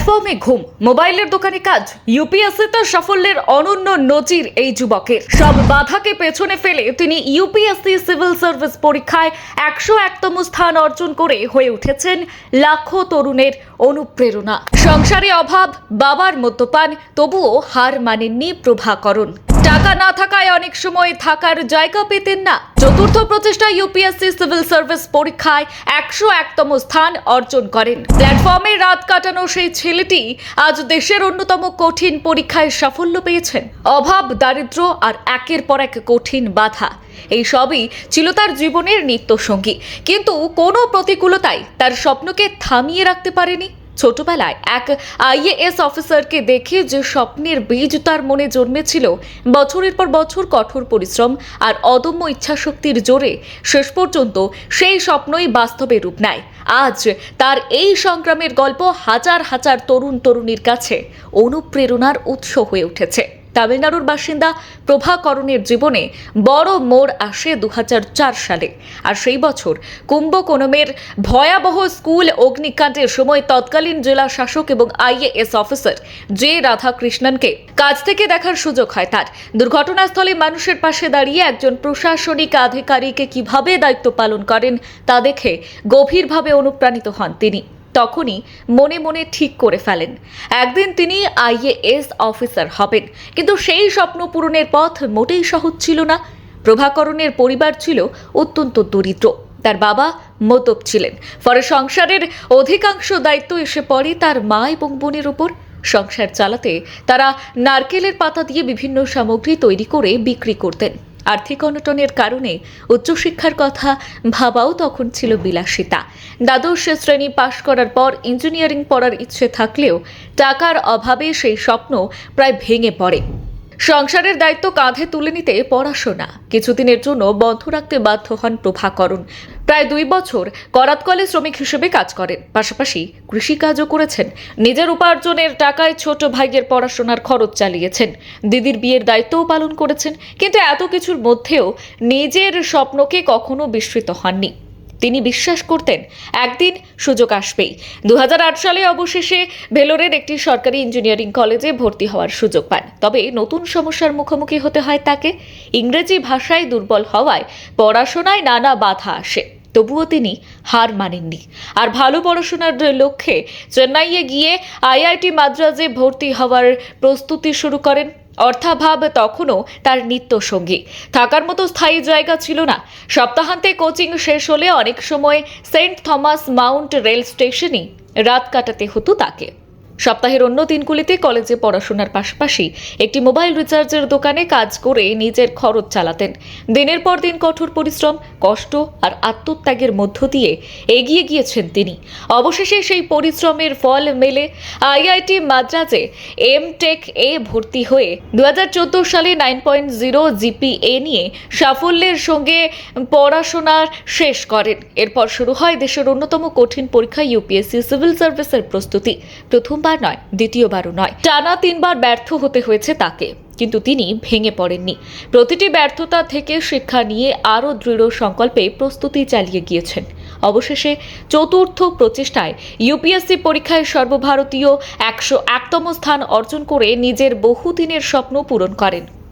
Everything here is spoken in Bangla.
প্ল্যাটফর্মে ঘুম, মোবাইলের দোকানে কাজ, ইউপিএসসিতে সাফল্যের অনন্য নজির এই যুবকের। সব বাধাকে পেছনে ফেলে তিনি ইউপিএসসি সিভিল সার্ভিস পরীক্ষায় 101তম স্থান অর্জন করে হয়ে উঠেছেন লাখো তরুণের অনুপ্রেরণা। সংসারে অভাব, বাবার মদ্যপান, তবুও হার মানেননি প্রভাকরণ। টাকা না থাকায় অনেক সময় থাকার জায়গা পেতেন না। চতুর্থ প্রচেষ্টা ইউপিএসসি সিভিল সার্ভিস পরীক্ষায় 101তম স্থান অর্জন করেন। প্ল্যাটফর্মে রাত কাটানো সেই ছেলেটি আজ দেশের অন্যতম কঠিন পরীক্ষায় সাফল্য পেয়েছেন। অভাব, দারিদ্র্য আর একের পর এক কঠিন বাধা, এই সবই ছিল তার জীবনের নিত্যসঙ্গী। কিন্তু কোনো প্রতিকূলতাই তার স্বপ্নকে থামিয়ে রাখতে পারেনি। ছোটবেলায় এক আইএএস অফিসারকে দেখে যে স্বপ্নের বীজ তার মনে জন্মেছিল, বছরের পর বছর কঠোর পরিশ্রম আর অদম্য ইচ্ছাশক্তির জোরে শেষ পর্যন্ত সেই স্বপ্নই বাস্তবে রূপ নেয়। আজ তার এই সংগ্রামের গল্প হাজার হাজার তরুণ তরুণীর কাছে অনুপ্রেরণার উৎস হয়ে উঠেছে। তামিলনাড়ুর বাসিন্দা প্রভাকরণের জীবনে বড় মোড় আসে 2004 সালে। আর সেই বছর কুম্ভকোণমের ভয়াবহ স্কুল অগ্নিকাণ্ডের সময় তৎকালীন জেলা শাসক এবং আইএএস অফিসার জে রাধাকৃষ্ণনকে কাছ থেকে দেখার সুযোগ হয় তার। দুর্ঘটনাস্থলে মানুষের পাশে দাঁড়িয়ে একজন প্রশাসনিক আধিকারিক কিভাবে দায়িত্ব পালন করেন তা দেখে গভীরভাবে অনুপ্রাণিত হন তিনি। তখনই মনে মনে ঠিক করে ফেলেন একদিন তিনি আইএএস অফিসার হবেন। কিন্তু সেই স্বপ্ন পূরণের পথ মোটেই সহজ ছিল না। প্রভাকরণের পরিবার ছিল অত্যন্ত দরিদ্র। তার বাবা মদ্যপ ছিলেন, ফলে সংসারের অধিকাংশ দায়িত্ব এসে পড়ে তার মা এবং বোনের উপর। সংসার চালাতে তারা নারকেলের পাতা দিয়ে বিভিন্ন সামগ্রী তৈরি করে বিক্রি করতেন। আর্থিক অনটনের কারণে উচ্চশিক্ষার কথা ভাবাও তখন ছিল বিলাসিতা। দ্বাদশ শ্রেণী পাশ করার পর ইঞ্জিনিয়ারিং পড়ার ইচ্ছে থাকলেও টাকার অভাবে সেই স্বপ্ন প্রায় ভেঙে পড়ে। সংসারের দায়িত্ব কাঁধে তুলে নিতে পড়াশোনা কিছুদিনের জন্য বন্ধ রাখতে বাধ্য হন প্রভাকরণ। প্রায় 2 বছর করাতকলে শ্রমিক হিসেবে কাজ করেন, পাশাপাশি কৃষিকাজও করেছেন। নিজের উপার্জনের টাকায় ছোট ভাইয়ের পড়াশোনার খরচ চালিয়েছেন, দিদির বিয়ের দায়িত্বও পালন করেছেন। কিন্তু এত কিছুর মধ্যেও নিজের স্বপ্নকে কখনো বিস্মৃত হননি। তিনি বিশ্বাস করতেন একদিন সুযোগ আসবেই। 2008 সালে অবশেষে ভেলোরের একটি সরকারি ইঞ্জিনিয়ারিং কলেজে ভর্তি হওয়ার সুযোগ পান। তবে নতুন সমস্যার মুখোমুখি হতে হয় তাকে। ইংরেজি ভাষায় দুর্বল হওয়ায় পড়াশোনায় নানা বাধা আসে। তবুও তিনি হার মানেননি আর ভালো পড়াশোনার লক্ষ্যে চেন্নাইয়ে গিয়ে আইআইটি মাদ্রাজে ভর্তি হওয়ার প্রস্তুতি শুরু করেন। অর্থাভাব তখনও তার নিত্যসঙ্গী। থাকার মতো স্থায়ী জায়গা ছিল না। সপ্তাহান্তে কোচিং শেষ হলে অনেক সময় সেন্ট থমাস মাউন্ট রেল স্টেশনেই রাত কাটাতে হতো তাকে। সপ্তাহের অন্য দিনগুলিতে কলেজে পড়াশোনার পাশাপাশি একটি মোবাইল রিচার্জের দোকানে কাজ করে নিজের খরচ চালাতেন। দিনের পর দিন কঠোর পরিশ্রম, কষ্ট আর আত্মত্যাগের মধ্য দিয়ে এগিয়ে গিয়েছেন তিনি। অবশেষে সেই পরিশ্রমের ফল মেলে। আইআইটি মাদ্রাজে এমটেক এ ভর্তি হয়ে 2014 সালে 9.0 জিপিএ নিয়ে সাফল্যের সঙ্গে পড়াশোনা শেষ করেন। এরপর শুরু হয় দেশের অন্যতম কঠিন পরীক্ষা ইউপিএসসি সিভিল সার্ভিসের প্রস্তুতি। প্রথমবার নয়, দ্বিতীয়বারও নয়, টানা 3 বার ব্যর্থ হতে হয়েছে তাকে। কিন্তু তিনি ভেঙে পড়েননি। প্রতিটি ব্যর্থতা থেকে শিক্ষা নিয়ে আরও দৃঢ় সংকল্পে প্রস্তুতি চালিয়ে গিয়েছেন। অবশেষে চতুর্থ প্রচেষ্টায় ইউপিএসসি পরীক্ষায় সর্বভারতীয় 101তম স্থান অর্জন করে নিজের বহুদিনের স্বপ্ন পূরণ করেন।